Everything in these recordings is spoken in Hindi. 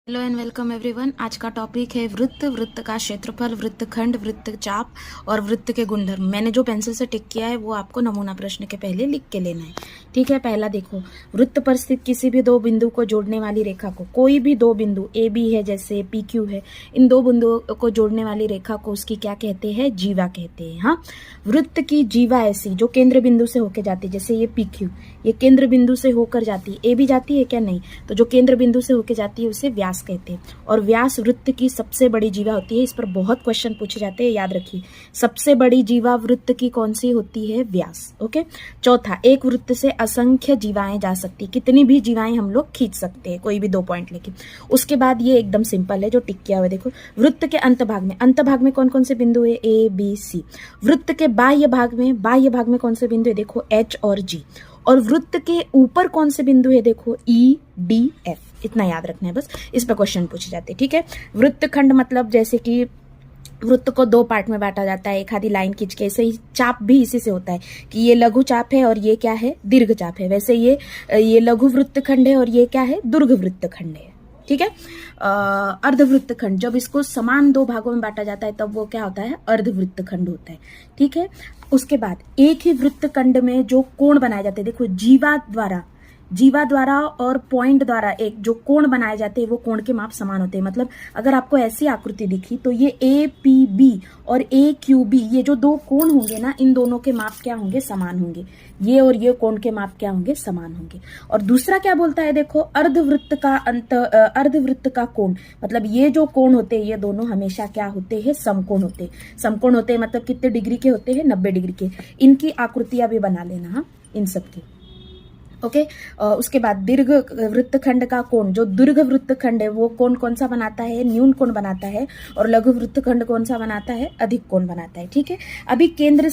Hello and welcome everyone. आज का टॉपिक है वृत्त, वृत्त का क्षेत्रफल, वृत्तखंड, वृत्तचाप और वृत्त के गुणधर्म। मैंने जो पेंसिल से टिक किया है वो आपको नमूना प्रश्न के पहले लिख के लेना है, ठीक है। पहला देखो, वृत्त पर स्थित किसी भी दो बिंदु को जोड़ने वाली रेखा को, कोई भी दो बिंदु ए बी है जैसे पी क्यू है, इन दो बिंदुओं को जोड़ने वाली रेखा को उसकी क्या कहते हैं? जीवा कहते हैं। हाँ, वृत्त की जीवा ऐसी जो केंद्र बिंदु से होकर जाती है, जैसे ये पी क्यू, ये केंद्र बिंदु से होकर जाती है। ए भी जाती है क्या? नहीं। तो जो केंद्र बिंदु से होकर जाती है उसे व्यास कहते हैं। और व्यास वृत्त की सबसे बड़ी जीवा होती है। इस पर बहुत क्वेश्चन पूछे जाते हैं, याद रखिए। सबसे बड़ी जीवा वृत्त की कौन सी होती है? व्यास। ओके। चौथा, एक वृत्त से असंख्य जीवाएं जा सकती, कितनी भी जीवाएं हम लोग खींच सकते हैं, कोई भी 2 पॉइंट लेके। उसके बाद ये एकदम सिंपल है जो टिक किया हुआ है, देखो। वृत्त के अंत भाग में कौन कौन से बिंदु है? A B C. वृत्त के बाह्य भाग में कौन से बिंदु है? देखो एच और जी। और वृत्त के ऊपर कौन से बिंदु है? देखो ई डी एफ। इतना याद रखना है बस, इस पर क्वेश्चन पूछे जाते हैं, ठीक है। वृत्तखंड मतलब जैसे कि वृत्त को 2 पार्ट में बांटा जाता है, एक आधी लाइन खींच के। ऐसे ही चाप भी इसी से होता है कि ये लघु चाप है और ये क्या है? दीर्घ चाप है। वैसे ये लघु वृत्तखंड है और ये क्या है? दीर्घ वृत्तखंड है, ठीक है। अर्धवृत्तखंड, जब इसको समान 2 भागों में बांटा जाता है तब वो क्या होता है? अर्धवृत्तखंड होता है, ठीक है। उसके बाद एक ही वृत्तखंड में जो कोण बनाए जाते हैं, देखो जीवा द्वारा और पॉइंट द्वारा एक जो कोण बनाए जाते हैं वो कोण के माप समान होते हैं। मतलब अगर आपको ऐसी आकृति दिखी तो ये ए पी बी और ए क्यू बी, ये जो 2 कोण होंगे ना, इन दोनों के माप क्या होंगे? समान होंगे। ये और ये कोण के माप क्या होंगे? समान होंगे। और दूसरा क्या बोलता है? देखो, अर्धवृत्त का कोण, मतलब ये जो कोण होते हैं ये दोनों हमेशा क्या होते हैं? समकोण होते हैं। समकोण होते हैं मतलब कितने डिग्री के होते हैं? 90 डिग्री के। इनकी आकृतियां भी बना लेना, हाँ, इन सबकी। ओके। उसके बाद दीर्घ वृत्तखंड का कोण, जो दीर्घ वृत्तखंड है वो कोण कौन सा बनाता है? न्यून कोण बनाता है। और लघु वृत्तखंड कौन सा बनाता है? अधिक कोण बनाता है, ठीक है। अभी केंद्र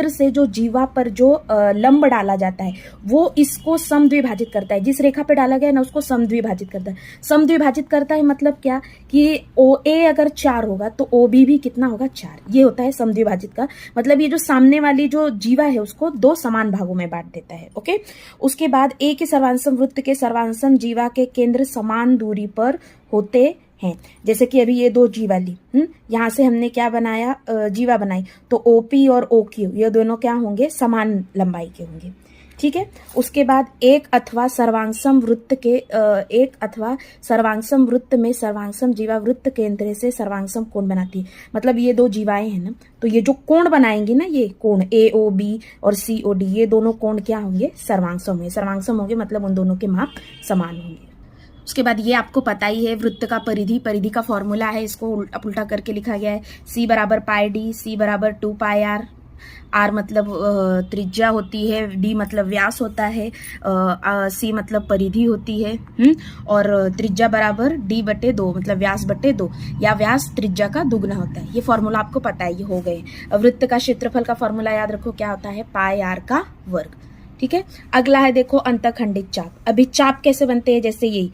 से जो जीवा पर जो लंब डाला जाता है वो इसको समद्विभाजित करता है। जिस रेखा पे डाला गया है ना उसको समद्विभाजित करता है। समद्विभाजित करता है मतलब क्या? कि ओ ए अगर 4 होगा तो ओ बी भी कितना होगा? 4। ये होता है समद्विभाजित का मतलब। ये जो सामने वाली जो जीवा है उसको 2 समान भागों में बांट देता है, ओके। उसके बाद एक ही सर्वांशम वृत्त के सर्वांशम जीवा के केंद्र समान दूरी पर होते हैं। जैसे कि अभी ये 2 जीवा ली, यहां से हमने क्या बनाया? जीवा बनाई, तो ओपी और ओक्यू ये दोनों क्या होंगे? समान लंबाई के होंगे, ठीक है। उसके बाद एक अथवा सर्वांशम वृत्त में सर्वांशम जीवा वृत्त केंद्र से सर्वांशम कोण बनाती है। मतलब ये 2 जीवाएं हैं ना, तो ये जो कोण बनाएंगे ना, ये कोण ए ओ बी और सी ओ डी, ये दोनों कोण क्या होंगे? सर्वांशम है। सर्वांशम होंगे मतलब उन दोनों के माप समान होंगे। उसके बाद ये आपको पता ही है वृत्त का परिधि का फॉर्मूला है, इसको उल्टा करके लिखा गया है। सी बराबर पाई डी, सी बराबर 2 पाई आर। आर मतलब त्रिज्या होती है, डी मतलब व्यास होता है, सी मतलब परिधि होती है, और त्रिज्या बराबर डी बटे 2 मतलब व्यास बटे 2, या व्यास त्रिज्या का दुगना होता है। ये फॉर्मूला आपको पता है, ये हो गए। वृत्त का क्षेत्रफल का फॉर्मूला याद रखो, क्या होता है? पाई आर का वर्ग, ठीक है। अगला है देखो अंतखंडित चाप। अभी चाप कैसे बनते हैं? जैसे ये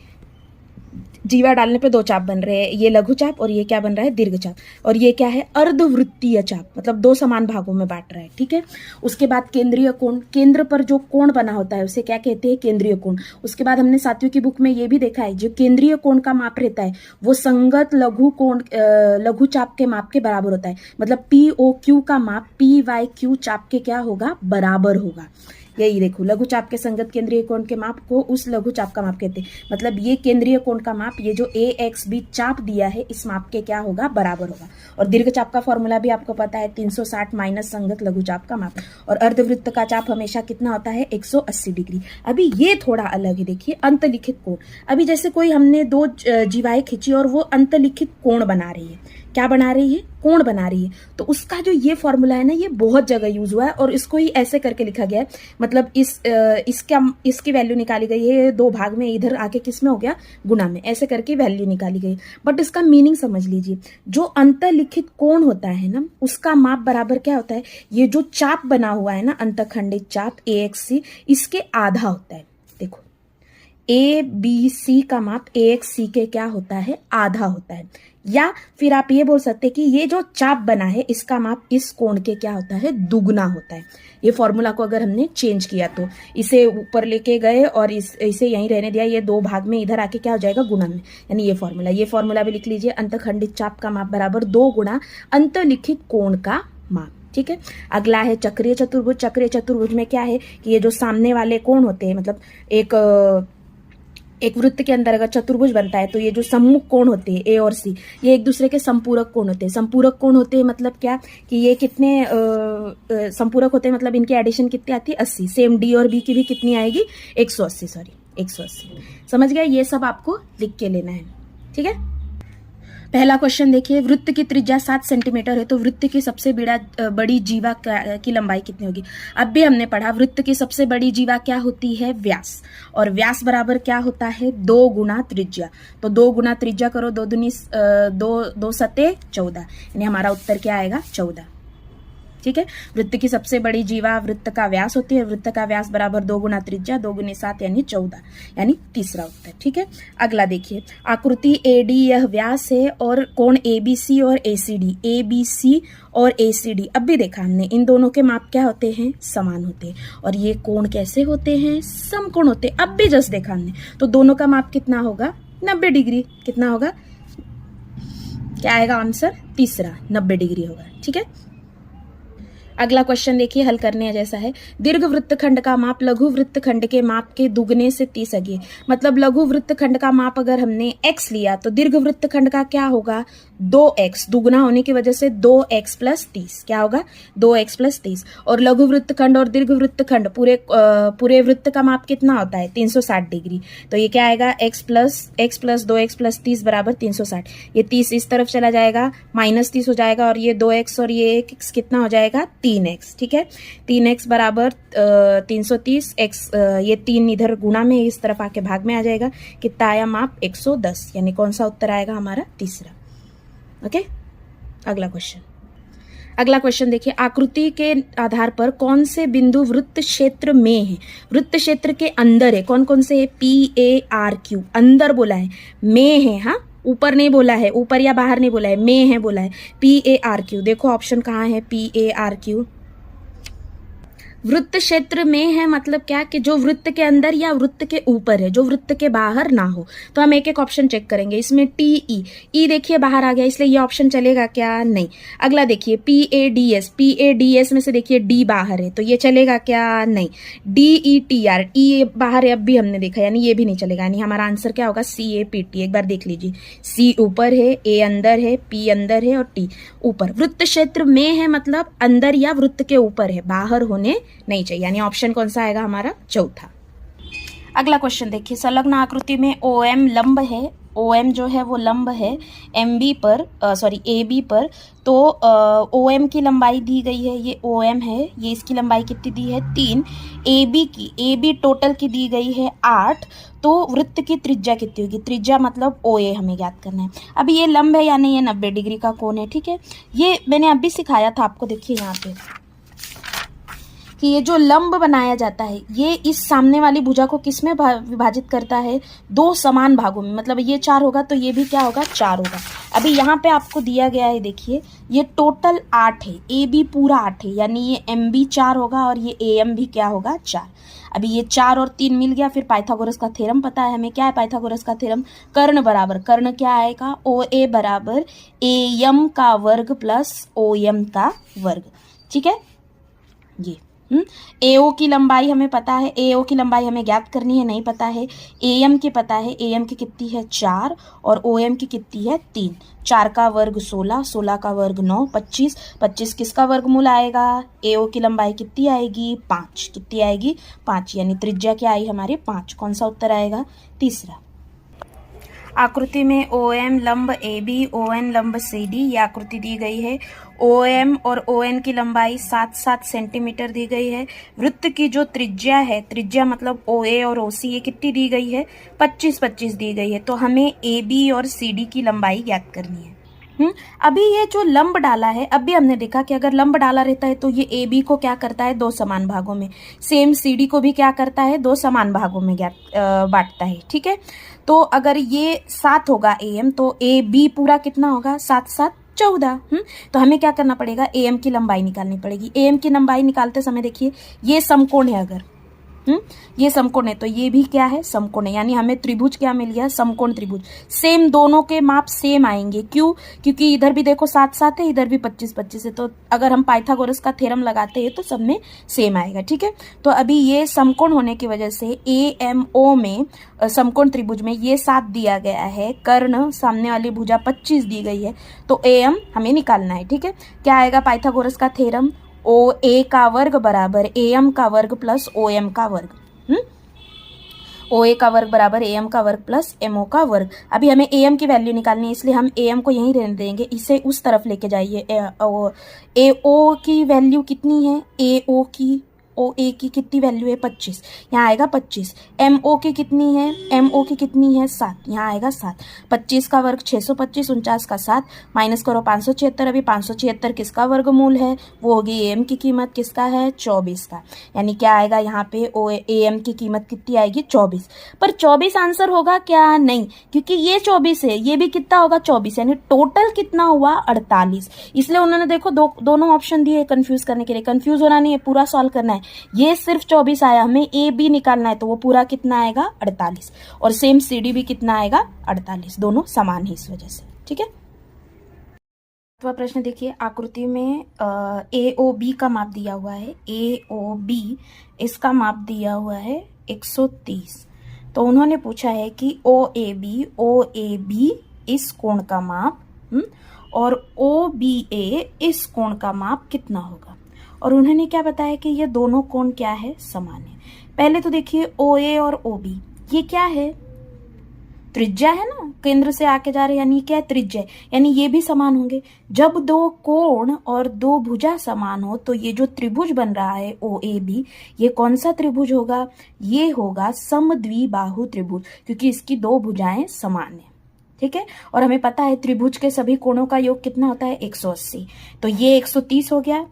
जीवा डालने पे 2 चाप बन रहे हैं, ये लघु चाप और ये क्या बन रहा है? दीर्घ चाप। और ये क्या है? अर्धवृत्तीय चाप, मतलब 2 समान भागों में बांट रहा है, ठीक है। उसके बाद केंद्रीय कोण, केंद्र पर जो कोण बना होता है उसे क्या कहते हैं? केंद्रीय कोण। उसके बाद हमने 7वीं की बुक में ये भी देखा है, जो केंद्रीय कोण का माप रहता है वो संगत लघु चाप के माप के बराबर होता है। मतलब पी ओ क्यू का माप पी वाई क्यू चाप के क्या होगा? बराबर होगा। यही देखो, लघु चाप के संगत केंद्रीय कोण के माप को उस लघु चाप का माप कहते हैं। मतलब ये केंद्रीय कोण का माप, ये जो ए एक्स बी चाप दिया है इस माप के क्या होगा? बराबर होगा। और दीर्घ चाप का फॉर्मूला भी आपको पता है, 360 माइनस संगत लघु चाप का माप। और अर्धवृत्त का चाप हमेशा कितना होता है? 180 डिग्री। अभी ये थोड़ा अलग है, देखिए अंतलिखित कोण। अभी जैसे कोई हमने 2 जीवाएं खींची और वो अंतलिखित कोण बना रही है। क्या बना रही है? कोण बना रही है। तो उसका जो ये फॉर्मूला है ना, ये बहुत जगह यूज हुआ है और इसको ही ऐसे करके लिखा गया है। मतलब इसकी वैल्यू निकाली गई है 2 भाग में, इधर आके किस में हो गया? गुणा में। ऐसे करके वैल्यू निकाली गई। बट इसका मीनिंग समझ लीजिए, जो अंतलिखित कोण होता है ना उसका माप बराबर क्या होता है? ये जो चाप बना हुआ है ना, अंतखंडित चाप ए एक्स सी, इसके आधा होता है। देखो ए बी सी का माप ए एक्स सी के क्या होता है, आधा होता है। या फिर आप ये बोल सकते हैं कि ये जो चाप बना है इसका माप इस कोण के क्या होता है, दुगना होता है। ये फॉर्मूला को अगर हमने चेंज किया तो इसे ऊपर लेके गए और इसे यहीं रहने दिया, ये दो भाग में इधर आके क्या हो जाएगा, गुणन में, यानी ये फॉर्मूला भी लिख लीजिए। अंतखंडित चाप का माप बराबर 2 गुणा अंतलिखित कोण का माप। ठीक है, अगला है चक्रीय चतुर्भुज। चक्रीय चतुर्भुज में क्या है कि ये जो सामने वाले कोण होते हैं, मतलब एक वृत्त के अंदर अगर चतुर्भुज बनता है तो ये जो सम्मुख कोण होते हैं ए और सी, ये एक दूसरे के संपूरक कोण होते हैं। संपूरक कोण होते हैं मतलब क्या कि ये कितने संपूरक होते हैं, मतलब इनकी एडिशन कितनी आती है, 80। सेम डी और बी की भी कितनी आएगी, 180। समझ गए, ये सब आपको लिख के लेना है। ठीक है, पहला क्वेश्चन देखिए, वृत्त की त्रिज्या 7 सेंटीमीटर है तो वृत्त की सबसे बड़ी जीवा की लंबाई कितनी होगी। अब भी हमने पढ़ा वृत्त की सबसे बड़ी जीवा क्या होती है, व्यास, और व्यास बराबर क्या होता है, 2 गुना त्रिज्या। तो 2 गुना त्रिज्या करो, 2 दूनी 2 सते 14, यानी हमारा उत्तर क्या आएगा, 14। ठीक है, वृत्त की सबसे बड़ी जीवा वृत्त का व्यास होती है। वृत्त का व्यास बराबर 2 गुना त्रिज्या, 2 गुनी 7 यानी 14, यानी तीसरा उत्तर। ठीक है, अगला देखिए, आकृति एडी यह व्यास है और कोण एबीसी और एसीडी, एबीसी और एसीडी। अब भी देखा हमने इन दोनों के माप क्या होते हैं, समान होते हैं, और ये कोण कैसे होते हैं, समकोण होते हैं। अब भी जस्ट देखा हमने, तो दोनों का माप कितना होगा, 90 डिग्री। कितना होगा, क्या आएगा आंसर, तीसरा, 90 डिग्री होगा। ठीक है, अगला क्वेश्चन देखिए, हल करने जैसा है। दीर्घ वृत्तखंड का माप लघु वृत्तखंड के माप के दुगने से 30 अधिक। मतलब लघु वृत्तखंड का माप अगर हमने x लिया तो दीर्घ वृत्तखंड का क्या होगा, 2x, दुगना होने की वजह से 2x प्लस 30, क्या होगा, 2x प्लस 30। और लघु वृत्तखंड और दीर्घ वृत्तखंड पूरे वृत्त का माप कितना होता है, 360 डिग्री। तो ये क्या आएगा, x प्लस 2x प्लस 30 बराबर 360। ये 30 इस तरफ चला जाएगा, -30 हो जाएगा, और ये 2x और ये x कितना हो जाएगा, 3x। ठीक है, 3x बराबर 330, x ये 3 इधर गुणा में इस तरफ आके भाग में आ जाएगा। कितना आया माप, 110, यानी कौन सा उत्तर आएगा हमारा, तीसरा। ओके, अगला क्वेश्चन देखिए, आकृति के आधार पर कौन से बिंदु वृत्त क्षेत्र में है, वृत्त क्षेत्र के अंदर है, कौन कौन से है, PARQ, अंदर बोला है, में है, हाँ, ऊपर नहीं बोला है, ऊपर या बाहर नहीं बोला है, में है बोला है, PARQ। देखो ऑप्शन कहाँ है, PARQ वृत्त क्षेत्र में है, मतलब क्या कि जो वृत्त के अंदर या वृत्त के ऊपर है, जो वृत्त के बाहर ना हो। तो हम एक एक ऑप्शन चेक करेंगे। इसमें TE देखिए बाहर आ गया, इसलिए ये ऑप्शन चलेगा क्या, नहीं। अगला देखिए PADS में से देखिए D बाहर है, तो ये चलेगा क्या, नहीं। DETR, E बाहर है, अब भी हमने देखा, यानी ये भी नहीं चलेगा, यानी हमारा आंसर क्या होगा, CAPT। एक बार देख लीजिए, C ऊपर है, A अंदर है, P अंदर है और T ऊपर। वृत्त क्षेत्र में है मतलब अंदर या वृत्त के ऊपर है, बाहर होने नहीं चाहिए, यानी ऑप्शन कौन सा आएगा हमारा, चौथा। अगला क्वेश्चन देखिए, संलग्न आकृति में OM लंब है, OM जो है वो लंब है AB पर, तो OM की लंबाई दी गई है, ये OM है, ये इसकी लंबाई कितनी दी है, 3। AB टोटल की दी गई है 8। तो वृत्त की त्रिज्या कितनी होगी, त्रिज्या मतलब OA हमें ज्ञात करना है। अभी ये लंब है यानी ये 90 डिग्री का कोण है। ठीक है, ये मैंने अभी सिखाया था आपको, देखिए यहाँ पे कि ये जो लंब बनाया जाता है ये इस सामने वाली भुजा को किस में विभाजित करता है, 2 समान भागों में। मतलब ये 4 होगा तो ये भी क्या होगा, 4 होगा। अभी यहाँ पे आपको दिया गया है, देखिए ये टोटल 8 है, AB पूरा 8 है, यानी ये MB 4 होगा और ये AM भी क्या होगा, 4। अभी ये 4 और 3 मिल गया, फिर पाइथागोरस का थ्योरम पता है हमें, क्या है पाइथागोरस का थ्योरम, कर्ण बराबर, कर्ण क्या आएगा, OA बराबर AM का वर्ग प्लस OM का वर्ग। ठीक है, ये AO की लंबाई हमें पता है, AO की लंबाई हमें ज्ञात करनी है, नहीं पता है। AM की पता है, AM की कितनी है, 4, और OM की कितनी है, 3। 4 का वर्ग 16, 16 का वर्ग 9, 25, 25 किसका वर्गमूल आएगा, AO की लंबाई कितनी आएगी, 5। कितनी आएगी, 5, यानी त्रिज्या क्या आई हमारी, 5। कौन सा उत्तर आएगा, तीसरा। आकृति में OM लंब AB, ON लंब CD, ये आकृति दी गई है। OM और ON की लंबाई 7-7 सेंटीमीटर दी गई है। वृत्त की जो त्रिज्या है, त्रिज्या मतलब OA और OC, ये कितनी दी गई है, 25-25 दी गई है। तो हमें AB और CD की लंबाई ज्ञात करनी है। अभी ये जो लंब डाला है, अभी हमने देखा कि अगर लंब डाला रहता है तो ये ए बी को क्या करता है, दो समान भागों में, सेम सी डी को भी क्या करता है, दो समान भागों में बांटता है। ठीक है, तो अगर ये 7 होगा ए एम, तो ए बी पूरा कितना होगा, 7 7 14। तो हमें क्या करना पड़ेगा, ए एम की लंबाई निकालनी पड़ेगी। ए एम की लंबाई निकालते समय देखिए ये समकोण है, अगर ये समकोण है तो ये भी क्या है, समकोण है, यानी हमें त्रिभुज क्या मिल गया, समकोण त्रिभुज। सेम, दोनों के माप सेम आएंगे। क्यों, क्योंकि इधर भी देखो 7 7 है, इधर भी 25 25 है, तो अगर हम पाइथागोरस का थ्योरम लगाते हैं तो सब में सेम आएगा। ठीक है, तो अभी ये समकोण होने की वजह से ए एम ओ में, समकोण त्रिभुज में ये 7 दिया गया है, कर्ण सामने वाली भुजा 25 दी गई है, तो ए एम हमें निकालना है। ठीक है, क्या आएगा पाइथागोरस का थ्योरम, ओ ए का वर्ग बराबर ए एम का वर्ग प्लस ओ एम का वर्ग। ओ ए का वर्ग बराबर ए एम का वर्ग प्लस एम ओ का वर्ग। अभी हमें ए एम की वैल्यू निकालनी है, इसलिए हम ए एम को यहीं रहने देंगे, इसे उस तरफ लेके जाइए। ए ओ की वैल्यू कितनी है, ओ ए की कितनी वैल्यू है, 25, यहाँ आएगा 25। एम ओ की कितनी है, एम ओ की कितनी है, 7, यहाँ आएगा 7। 25 का वर्ग 625, 49 का 7, माइनस करो 576। अभी 576 किसका वर्गमूल है, वो होगी ए एम की कीमत, किसका है, 24 का। यानी क्या आएगा यहाँ पे, ए एम की कीमत कितनी आएगी, 24। पर 24 आंसर होगा क्या, नहीं, क्योंकि ये 24 है, ये भी कितना होगा, 24, यानी टोटल कितना हुआ, 48। इसलिए उन्होंने देखो दोनों ऑप्शन दिए कंफ्यूज करने के लिए। कंफ्यूज होना नहीं है, पूरा सॉल्व करना है। ये सिर्फ 24 आया, हमें ए बी निकालना है, तो वो पूरा कितना आएगा, 48। और सेम सी डी भी कितना आएगा, 48। दोनों समान है इस वजह से। ठीक है, तो प्रश्न देखिए, आकृति में ए ओ बी का माप दिया हुआ है, ए ओ बी, इसका माप दिया हुआ है 130। तो उन्होंने पूछा है कि ओ ए बी इस कोण का माप और ओ बी ए इस कोण का माप कितना होगा। और उन्होंने क्या बताया कि ये दोनों कोण क्या है, समान है। पहले तो देखिए ओ ए और ओ बी, ये क्या है, त्रिज्या है ना, केंद्र से आके जा रहे, यानी क्या है, त्रिज्या, यानी ये भी समान होंगे। जब दो कोण और दो भुजा समान हो तो ये जो त्रिभुज बन रहा है ओ ए बी, ये कौन सा त्रिभुज होगा, ये होगा समद्विबाहु त्रिभुज, क्योंकि इसकी दो भुजाएं समान है। ठीक है, और हमें पता है त्रिभुज के सभी कोणों का योग कितना होता है, 180। तो ये 130 हो गया,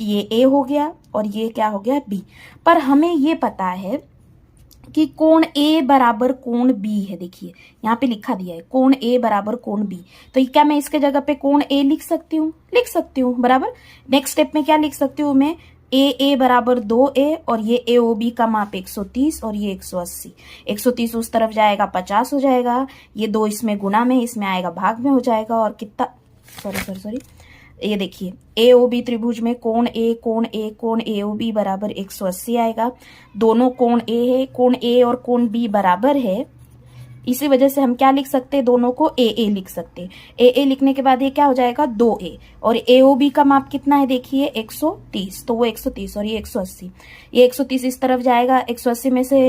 ये ए हो गया, और ये क्या हो गया, बी। पर हमें ये पता है कि कोण ए बराबर कोण बी है। देखिए यहाँ पे लिखा दिया है कोण ए बराबर कोण बी, तो क्या मैं इसके जगह पे कोण ए लिख सकती हूँ, लिख सकती हूँ, बराबर। नेक्स्ट स्टेप में क्या लिख सकती हूँ मैं, ए बराबर 2a, और ये ए ओ बी का माप 130 और ये 180। 130 उस तरफ जाएगा, 50 हो जाएगा, ये 2 इसमें गुना में, इसमें आएगा भाग में हो जाएगा, और कितना, सॉरी ये देखिए ए ओ बी त्रिभुज में कोण ए ओ बी बराबर 180 आएगा। दोनों कोण ए है, कोण ए और कोण बी बराबर है, इसी वजह से हम क्या लिख सकते हैं, दोनों को ए लिख सकते हैं। ए लिखने के बाद ये क्या हो जाएगा, 2a, और ए ओ बी का माप कितना है, देखिए 130, तो वो 130 और ये 180। ये 130 इस तरफ जाएगा, 180 में से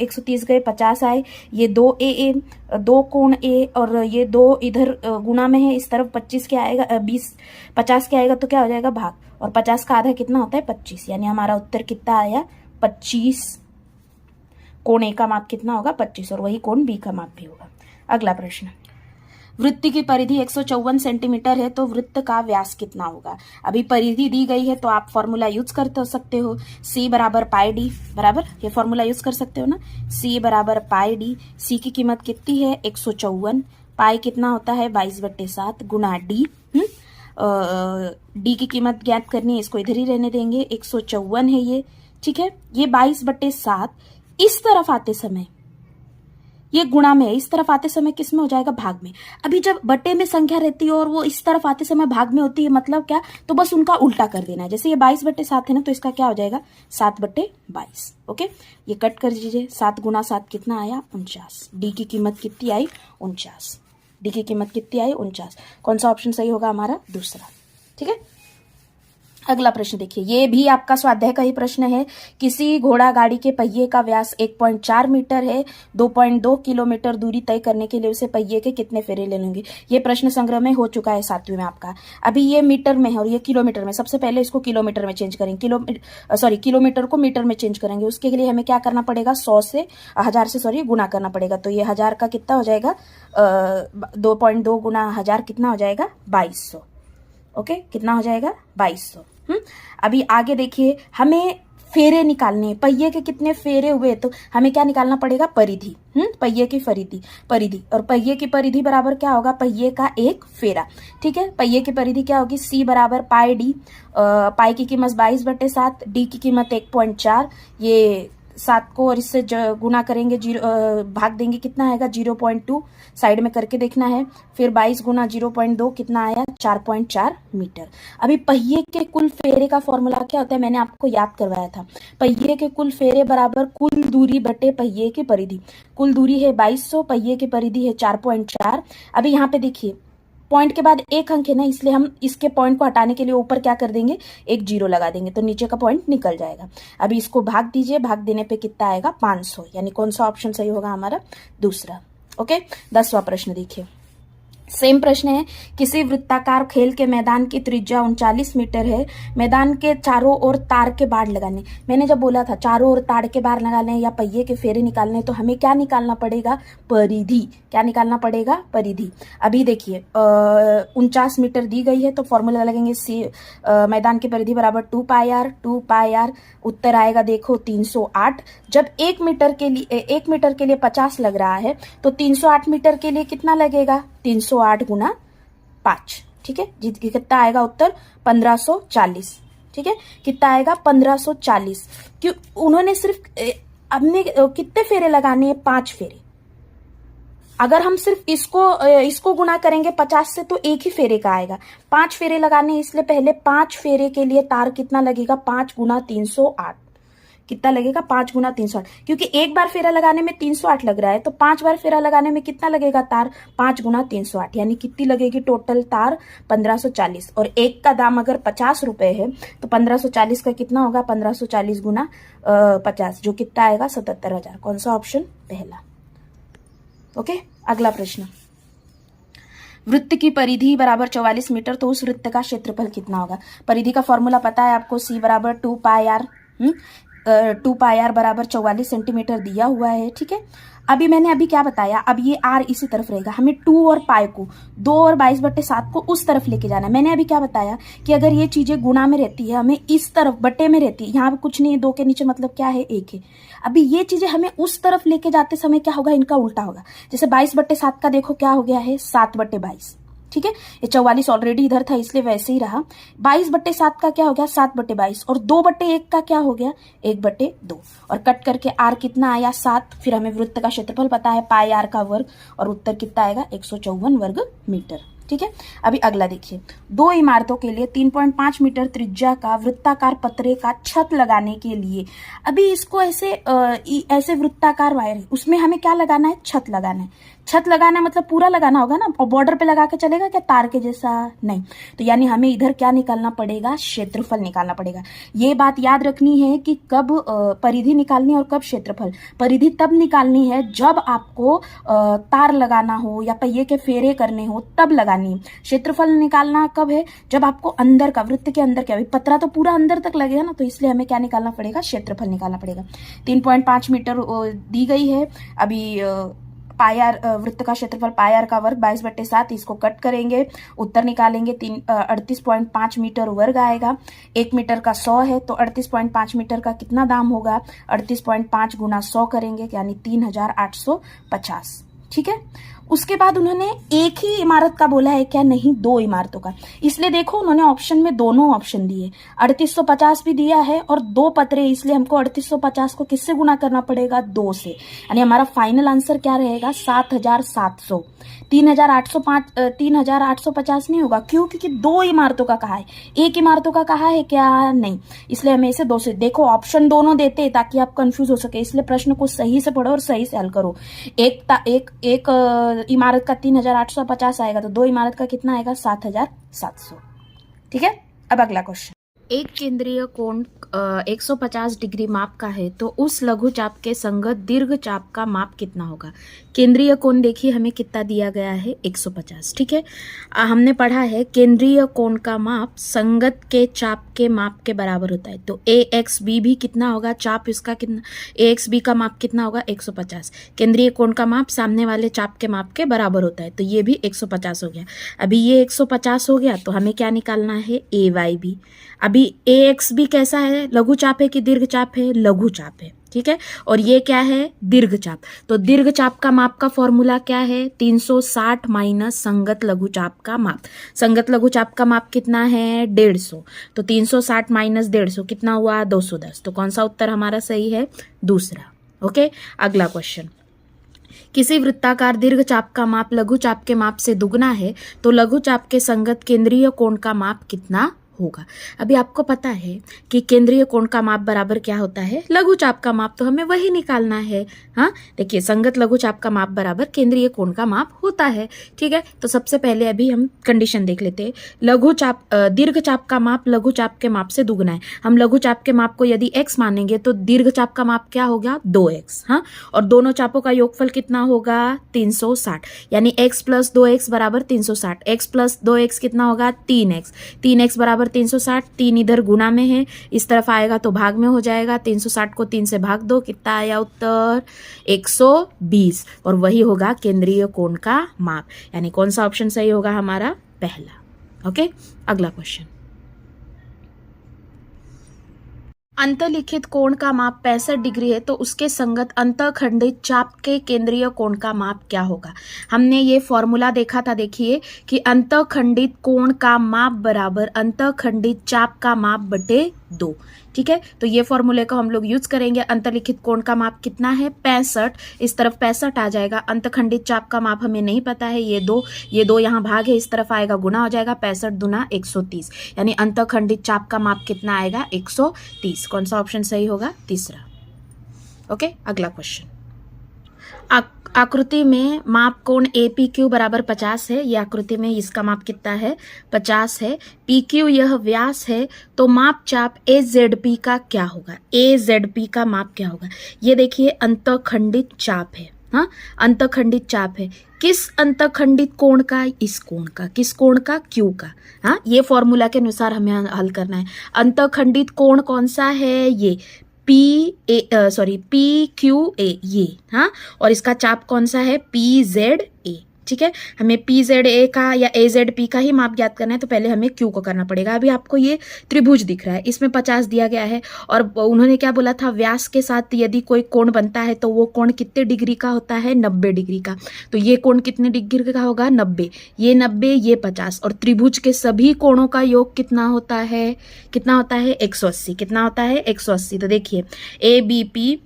130 गए, 50 आए, ये 2a, 2 कोण ए, और ये 2 इधर गुना में है, इस तरफ 25 क्या आएगा, 50 क्या आएगा, तो क्या हो जाएगा, भाग, और 50 का आधा कितना होता है, 25, यानी हमारा उत्तर कितना आया, 25। कोण ए का माप कितना होगा, 25, और वही कोण बी का माप भी होगा। अगला प्रश्न, वृत्त की परिधि 154 सेंटीमीटर है, तो वृत्त का व्यास कितना होगा। अभी परिधि दी गई है तो आप फॉर्मूला यूज कर सकते हो, c बराबर पाई डी, बराबर, ये फॉर्मूला यूज कर सकते हो ना, c बराबर पाई डी। c की कीमत कितनी है, 154, पाई कितना होता है, 22/7 गुना डी। डी की कीमत ज्ञात करनी है, इसको इधर ही रहने देंगे, 154 है ये, ठीक है। ये 22/7 इस तरफ आते समय ये गुणा में है, इस तरफ आते समय किस में हो जाएगा, भाग में। अभी जब बटे में संख्या रहती है और वो इस तरफ आते समय भाग में होती है, मतलब क्या, तो बस उनका उल्टा कर देना है। जैसे ये 22/7 है ना, तो इसका क्या हो जाएगा, 7/22। ओके, ये कट कर दीजिए, 7 गुना 7 कितना आया, 49। डी की कीमत कितनी आई, 49। डी की कीमत कितनी आई, 49। कौन सा ऑप्शन सही होगा हमारा, दूसरा। ठीक है, अगला प्रश्न देखिए, ये भी आपका स्वाध्याय का ही प्रश्न है। किसी घोड़ा गाड़ी के पहिए का व्यास 1.4 मीटर है, 2.2 किलोमीटर दूरी तय करने के लिए उसे पहिए के कितने फेरे ले लेंगे। ये प्रश्न संग्रह में हो चुका है 7वीं में आपका। अभी ये मीटर में है और ये किलोमीटर में। सबसे पहले इसको किलोमीटर में चेंज करेंगे, किलोमीटर को मीटर में चेंज करेंगे। उसके लिए हमें क्या करना पड़ेगा, 1000 से गुना करना पड़ेगा। तो ये 1000 का कितना हो जाएगा, 2.2 गुना 1000 कितना हो जाएगा, 2200। ओके, कितना हो जाएगा, 2200। अभी आगे देखिए, हमें फेरे निकालने हैं। पहिए के कितने फेरे हुए, तो हमें क्या निकालना पड़ेगा, परिधि। पहिए की परिधि और पहिए की परिधि बराबर क्या होगा, पहिए का एक फेरा। ठीक है, पहिए की परिधि क्या होगी, C बराबर पाई डी। पाई की कीमत 22/7, डी की कीमत 1.4। ये 7 को और इससे गुना करेंगे, भाग देंगे, कितना आएगा, 0.2। साइड में करके देखना है। फिर 22 गुना 0.2 कितना आया, 4.4 मीटर। अभी पहिए के कुल फेरे का फॉर्मूला क्या होता है, मैंने आपको याद करवाया था। पहिए के कुल फेरे बराबर कुल दूरी बटे पहिए की परिधि। कुल दूरी है 2200, पहिए की परिधि है 4.4। अभी यहाँ पे देखिए, पॉइंट के बाद एक अंक है ना, इसलिए हम इसके पॉइंट को हटाने के लिए ऊपर क्या कर देंगे, एक 0 लगा देंगे, तो नीचे का पॉइंट निकल जाएगा। अभी इसको भाग दीजिए, भाग देने पे कितना आएगा, 500। यानी कौन सा ऑप्शन सही होगा हमारा, दूसरा। ओके, 10वां प्रश्न देखिए, सेम प्रश्न है। किसी वृत्ताकार खेल के मैदान की त्रिज्या 39 मीटर है। मैदान के चारों ओर तार के बाड़ लगाने। मैंने जब बोला था चारों ओर तार के बाड़ लगाने या पहिए के फेरे निकालने, तो हमें क्या निकालना पड़ेगा, परिधि। क्या निकालना पड़ेगा, परिधि। अभी देखिए 49 मीटर दी गई है, तो फॉर्मूला लगेंगे मैदान की परिधि बराबर 2πr। उत्तर आएगा देखो 308। जब 1 मीटर के लिए 50 लग रहा है, तो 308 मीटर के लिए कितना लगेगा, 308 गुना 5। ठीक है, कितना आएगा उत्तर, 1540। ठीक है, कितना आएगा, 1540। क्यों, उन्होंने सिर्फ हमने कितने फेरे लगाने हैं, 5 फेरे। अगर हम सिर्फ इसको गुना करेंगे 50 से, तो एक ही फेरे का आएगा। 5 फेरे लगाने, इसलिए पहले 5 फेरे के लिए तार कितना लगेगा, 5 गुना 308। कितना लगेगा, 5 गुना 308। क्योंकि एक बार फेरा लगाने में 308 लग रहा है, तो 5 बार फेरा लगाने में कितना लगेगा तार, 5 गुना 308। यानी कितनी लगेगी टोटल तार, 1540। और एक का दाम अगर 50 रुपए है, तो 1540 का कितना होगा, 1540 गुना 50, जो कितना आएगा, 77,000। कौन सा ऑप्शन, पहला। ओके, अगला प्रश्न। वृत्त की परिधि बराबर 44 मीटर, तो उस वृत्त का क्षेत्रफल कितना होगा। परिधि का फॉर्मूला पता है आपको, C बराबर 2πr। 2πr बराबर 44 सेंटीमीटर दिया हुआ है। ठीक है, अभी मैंने क्या बताया, अब ये r इसी तरफ रहेगा, हमें 2 और पाई को 2 और 22/7 को उस तरफ लेके जाना है। मैंने अभी क्या बताया कि अगर ये चीजें गुणा में रहती है, हमें इस तरफ बटे में रहती है। यहाँ पे कुछ नहीं है, 2 के नीचे मतलब क्या है, 1 है। अभी ये चीजें हमें उस तरफ लेके जाते समय क्या होगा, इनका उल्टा होगा। जैसे 22/7 का देखो क्या हो गया है, 7/22। ठीक है, ये 44 ऑलरेडी इधर था, इसलिए वैसे ही रहा। 22/7 का क्या हो गया, 7/22। और 2/1 का क्या हो गया, 1/2। और कट करके r कितना आया, 7। फिर हमें वृत्त का क्षेत्रफल पता है, πr का वर्ग, और उत्तर कितना आएगा, 154 वर्ग मीटर। ठीक है, अभी अगला देखिए। 2 इमारतों के लिए 3.5 मीटर त्रिज्या का वृत्ताकार पतरे का छत लगाने के लिए, अभी इसको ऐसे वृत्ताकार वायर है, उसमें हमें क्या लगाना है, छत लगाना है। छत लगाना मतलब पूरा लगाना होगा ना, और बॉर्डर पे लगा के चलेगा क्या, तार के जैसा नहीं। तो यानी हमें इधर क्या निकालना पड़ेगा, क्षेत्रफल निकालना पड़ेगा। ये बात याद रखनी है कि कब परिधि निकालनी और कब क्षेत्रफल। परिधि तब निकालनी है जब आपको तार लगाना हो या पहिए के फेरे करने हो, तब लगानी है। क्षेत्रफल निकालना कब है, जब आपको अंदर का, वृत्त के अंदर क्या, पतरा तो पूरा अंदर तक लगेगा ना, तो इसलिए हमें क्या निकालना पड़ेगा, क्षेत्रफल निकालना पड़ेगा। 3.5 मीटर दी गई है। अभी πr वृत्त का क्षेत्रफल πr का वर्ग 22/7, इसको कट करेंगे, उत्तर निकालेंगे 38.5 मीटर वर्ग आएगा। 1 मीटर का 100 है, तो 38.5 मीटर का कितना दाम होगा, 38.5 गुना 100 करेंगे, यानी 3850। ठीक है, उसके बाद उन्होंने एक ही इमारत का बोला है क्या, नहीं, 2 इमारतों का। इसलिए देखो उन्होंने ऑप्शन में दोनों ऑप्शन दिए, 3850 भी दिया है और 2 पतरे, इसलिए हमको 3850 को किससे गुना करना पड़ेगा, 2 से। यानी हमारा फाइनल आंसर क्या रहेगा, 7700। 3850 नहीं होगा, क्यों, क्योंकि 2 इमारतों का कहा है, एक इमारतों का कहा है क्या, नहीं। इसलिए हमें इसे 2 से, देखो ऑप्शन दोनों देते हैं ताकि आप कंफ्यूज हो सके, इसलिए प्रश्न को सही से पढ़ो और सही से हल करो। एक इमारत का 3850 आएगा, तो 2 इमारत का कितना आएगा, 7700। ठीक है, अब अगला क्वेश्चन। एक केंद्रीय कोण 150 डिग्री माप का है तो उस लघु चाप के संगत दीर्घ चाप का माप कितना होगा। केंद्रीय कोण देखिए हमें कितना दिया गया है 150, ठीक है। हमने पढ़ा है केंद्रीय कोण का माप संगत के चाप के माप के बराबर होता है। तो AXB भी कितना होगा, चाप इसका कितना, AXB का माप कितना होगा 150। केंद्रीय कोण का माप सामने वाले चाप के माप के बराबर होता है, तो ये भी 150 हो गया। अभी ये 150 हो गया तो हमें क्या निकालना है, AYB। अभी AXB कैसा है, लघु चाप है कि दीर्घ चाप है, लघु चाप है, ठीक है। और ये क्या है, दीर्घ चाप। तो दीर्घ चाप का माप का फॉर्मूला क्या है, 360 माइनस संगत लघु चाप का माप। संगत लघु चाप का माप कितना है, 150। तो 360 माइनस 150 कितना हुआ, 210। तो कौन सा उत्तर हमारा सही है, दूसरा। ओके, अगला क्वेश्चन। किसी वृत्ताकार दीर्घ चाप का माप लघु चाप के माप से दुगना है तो लघु चाप के संगत केंद्रीय कोण का माप कितना होगा। अभी आपको पता है कि केंद्रीय कोण का माप बराबर क्या होता है, लघु चाप का माप, तो हमें वही निकालना है। हाँ, देखिए संगत लघु चाप का माप बराबर केंद्रीय कोण का माप होता है, ठीक है। तो सबसे पहले अभी हम कंडीशन देख लेते हैं। लघु चाप दीर्घ चाप का माप लघु चाप के माप से दुगना है। हम लघु चाप के माप को यदि x मानेंगे तो दीर्घ चाप का माप क्या होगा, 2x। हाँ, और दोनों चापों का योगफल कितना होगा, 360, यानी x प्लस 2x बराबर 360। x प्लस 2x कितना होगा, 3x। 3x बराबर 360, 3 इधर गुना में है, इस तरफ आएगा तो भाग में हो जाएगा। 360 को 3 से भाग दो, कितना आया उत्तर, 120। और वही होगा केंद्रीय कोण का माप, यानी कौन सा ऑप्शन सही होगा हमारा, पहला। ओके, अगला क्वेश्चन। अंतलिखित कोण का माप 65 डिग्री है तो उसके संगत अंतखंडित चाप के केंद्रीय कोण का माप क्या होगा। हमने ये फॉर्मूला देखा था, देखिए कि अंतखंडित कोण का माप बराबर अंतखंडित चाप का माप बटे 2, ठीक है। तो ये फॉर्मूले को हम लोग यूज करेंगे। अंतलिखित कोण का माप कितना है, 65, इस तरफ 65 आ जाएगा। अंतखंडित चाप का माप हमें नहीं पता है, ये दो यहाँ भाग है, इस तरफ आएगा गुना हो जाएगा, 65 दूना 130, यानी अंतखंडित चाप का माप कितना आएगा, 130। कौन सा ऑप्शन सही होगा, तीसरा। ओके, अगला क्वेश्चन। आकृति में माप कोण APQ बराबर 50 है। ये आकृति में इसका माप कितना है, 50 है। PQ यह व्यास है, तो माप चाप AZP का क्या होगा। AZP का माप क्या होगा, ये देखिए अंतखंडित चाप है। हाँ, अंतखंडित चाप है, किस अंतखंडित कोण का, इस कोण का, किस कोण का, Q का। हाँ, ये फॉर्मूला के अनुसार हमें हल करना है। अंतखंडित कोण कौन सा है, ये PQA, ये। हाँ, और इसका चाप कौन सा है, PZA, ठीक है। हमें PZA का या AZP का ही माप ज्ञात करना है, तो पहले हमें Q को करना पड़ेगा। अभी आपको ये त्रिभुज दिख रहा है, इसमें 50 दिया गया है, और उन्होंने क्या बोला था, व्यास के साथ यदि कोई कोण बनता है तो वो कोण कितने डिग्री का होता है, 90 डिग्री का। तो ये कोण कितने डिग्री का होगा, 90। ये 90, ये 50, और त्रिभुज के सभी कोणों का योग कितना होता है, 180। कितना होता है, 180। तो देखिए ABP,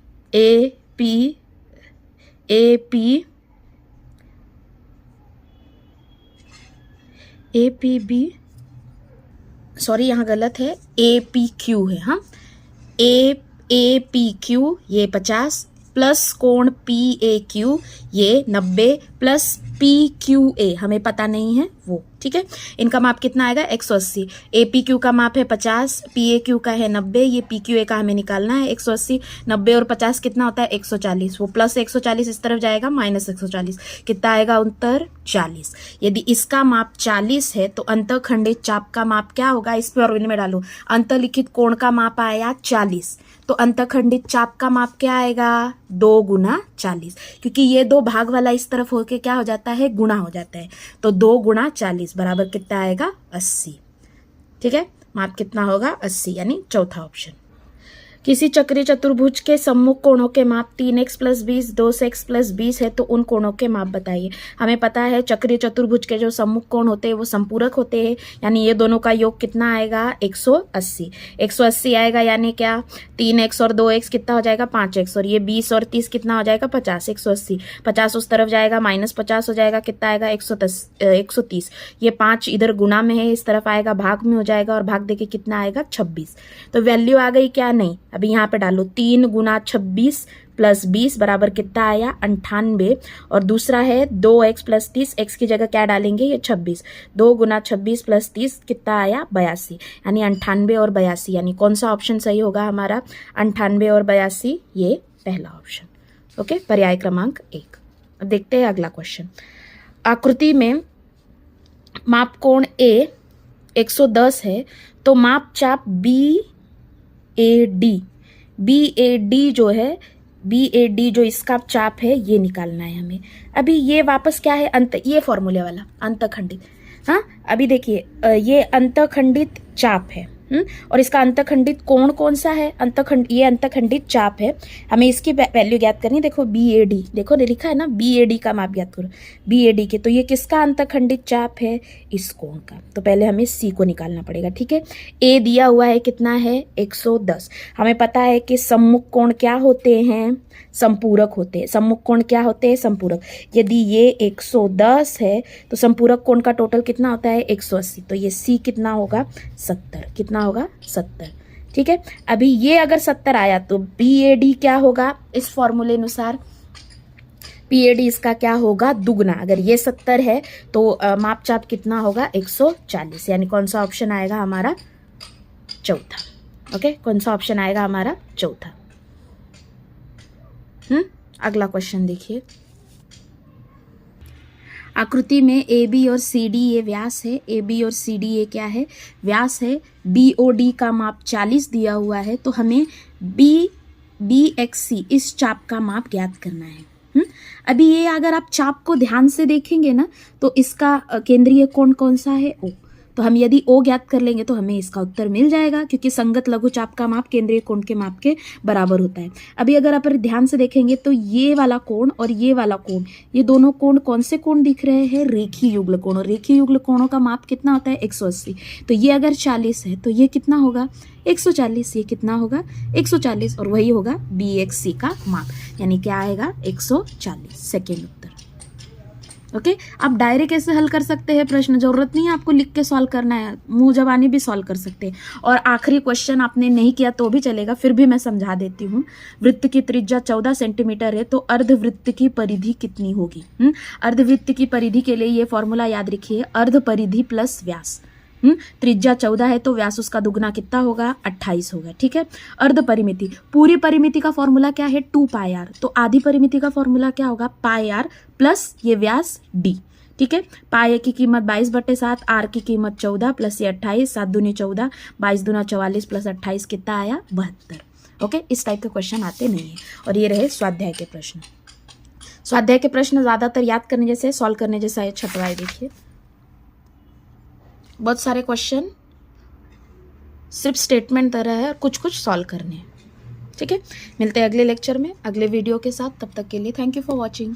APB, सॉरी यहाँ गलत है, APQ है। हाँ, APQ ये 50 प्लस कोण PAQ ये 90 प्लस PQA हमें पता नहीं है वो, ठीक है। इनका माप कितना आएगा, 180। APQ का माप है 50, PAQ का है 90, ये PQA का हमें निकालना है 180। 90 और 50 कितना होता है, 140। वो प्लस 140 इस तरफ जाएगा, माइनस 140, कितना आएगा उत्तर, 40। यदि इसका माप 40 है तो अंतखंडित चाप का माप क्या होगा, इस फॉर्मूले में डालो। अंतलिखित कोण का माप आया 40, तो अंतखंडित चाप का माप क्या आएगा, 2 गुना 40, क्योंकि ये दो भाग वाला इस तरफ होके क्या हो जाता है, गुणा हो जाता है। तो 2 गुना 40 बराबर कितना आएगा, 80, ठीक है। माप कितना होगा, 80, यानी चौथा ऑप्शन। किसी चक्रीय चतुर्भुज के सम्मुख कोणों के माप 3x प्लस 20, 2x प्लस 20 है तो उन कोणों के माप बताइए। हमें पता है चक्रीय चतुर्भुज के जो सम्मुख कोण होते हैं वो संपूरक होते हैं, यानी ये दोनों का योग कितना आएगा, 180। 180 आएगा, यानी क्या, 3x और 2x कितना हो जाएगा, 5x, और ये 20 और 30 कितना हो जाएगा, 50। 180, 50 उस तरफ जाएगा, माइनस 50 हो जाएगा, कितना आएगा, 130। ये 5 इधर गुना में है, इस तरफ आएगा, भाग में हो जाएगा, और भाग देके कितना आएगा, 26। तो वैल्यू आ गई क्या, नहीं। अभी यहाँ पे डालो 3 गुना 26 प्लस 20 बराबर कितना आया 98, और दूसरा है 2x प्लस 30, x की जगह क्या डालेंगे ये 26, 2 गुना 26 प्लस 30 कितना आया 82, यानी 98 और 82, यानी कौन सा ऑप्शन सही होगा हमारा 98 और 82, ये पहला ऑप्शन। ओके, पर्याय क्रमांक 1। अब देखते हैं अगला क्वेश्चन। आकृति में माप कोण ए 110 है तो माप चाप BAD जो है, BAD जो इसका चाप है ये निकालना है हमें। अभी ये वापस क्या है ये फॉर्मूले वाला अंतखंडित। हाँ, अभी देखिए ये अंतखंडित चाप है और इसका अंतखंडित कोण कौन सा है, ये अंतखंडित चाप है। हमें इसकी वैल्यू ज्ञात करनी है। देखो BAD, देखो लिखा है ना BAD का माप ज्ञात करो, BAD के, तो ये किसका अंतखंडित चाप है, इस कोण का। तो पहले हमें C को निकालना पड़ेगा, ठीक है। A दिया हुआ है कितना है 110। हमें पता है कि सम्मुख कोण क्या होते हैं, संपूरक होते हैं। सम्मुख कोण क्या होते हैं, संपूरक। यदि ये 110 है तो संपूरक कोण का टोटल कितना होता है 180, तो ये C कितना होगा 70, कितना होगा 70, ठीक है। अभी ये अगर 70 आया तो BAD क्या होगा, इस फॉर्मूले अनुसार BAD इसका क्या होगा दुगना। अगर ये 70 है तो मापचाप कितना होगा 140, यानी कौन सा ऑप्शन आएगा हमारा चौथा। ओके, कौन सा ऑप्शन आएगा हमारा चौथा। अगला क्वेश्चन देखिए। आकृति में AB और CD ये व्यास है, AB और CD ये क्या है व्यास है। BOD का माप 40 दिया हुआ है तो हमें BXC इस चाप का माप ज्ञात करना है। अभी ये अगर आप चाप को ध्यान से देखेंगे ना तो इसका केंद्रीय कोण कौन सा है O, तो हम यदि O ज्ञात कर लेंगे तो हमें इसका उत्तर मिल जाएगा, क्योंकि संगत लघु चाप का माप केंद्रीय कोण के माप के बराबर होता है। अभी अगर आप ध्यान से देखेंगे तो ये वाला कोण और ये वाला कोण, ये दोनों कोण कौन से कोण दिख रहे हैं, रेखीय युग्ल कोण। और रेखीय युग्ल कोणों का माप कितना होता है 180, तो ये अगर 40 है तो ये कितना होगा 140, ये कितना होगा 140, और वही होगा BXC का माप, यानी क्या आएगा 140, सेकेंड उत्तर। ओके, आप डायरेक्ट कैसे हल कर सकते हैं प्रश्न, जरूरत नहीं है आपको लिख के सॉल्व करना है, मुंह जबानी भी सॉल्व कर सकते हैं। और आखिरी क्वेश्चन आपने नहीं किया तो भी चलेगा, फिर भी मैं समझा देती हूँ। वृत्त की त्रिज्या 14 सेंटीमीटर है तो अर्धवृत्त की परिधि कितनी होगी। अर्धवृत्त की परिधि के लिए ये फॉर्मूला याद रखिए, अर्ध परिधि प्लस व्यास। त्रिज्या 14 है तो व्यास उसका दुगना कितना होगा 28 होगा, ठीक है। अर्ध परिमिति, पूरी परिमिति का फॉर्मूला क्या है 2πr, तो आधी परिमिति का फॉर्मूला क्या होगा πr प्लस ये व्यास d, ठीक है। पाए की कीमत 22/7, आर की कीमत 14 प्लस ये 28, 7 दूनी 14, 22 दूना 44 प्लस 28 कितना आया 72। ओके, इस टाइप के क्वेश्चन आते नहीं है। और ये रहे स्वाध्याय के प्रश्न। स्वाध्याय के प्रश्न ज्यादातर याद करने जैसे, सॉल्व करने जैसा है। छठवाई देखिए, बहुत सारे क्वेश्चन सिर्फ स्टेटमेंट तरह है और कुछ कुछ सॉल्व करने हैं, ठीक है। मिलते हैं अगले लेक्चर में अगले वीडियो के साथ, तब तक के लिए थैंक यू फॉर वॉचिंग।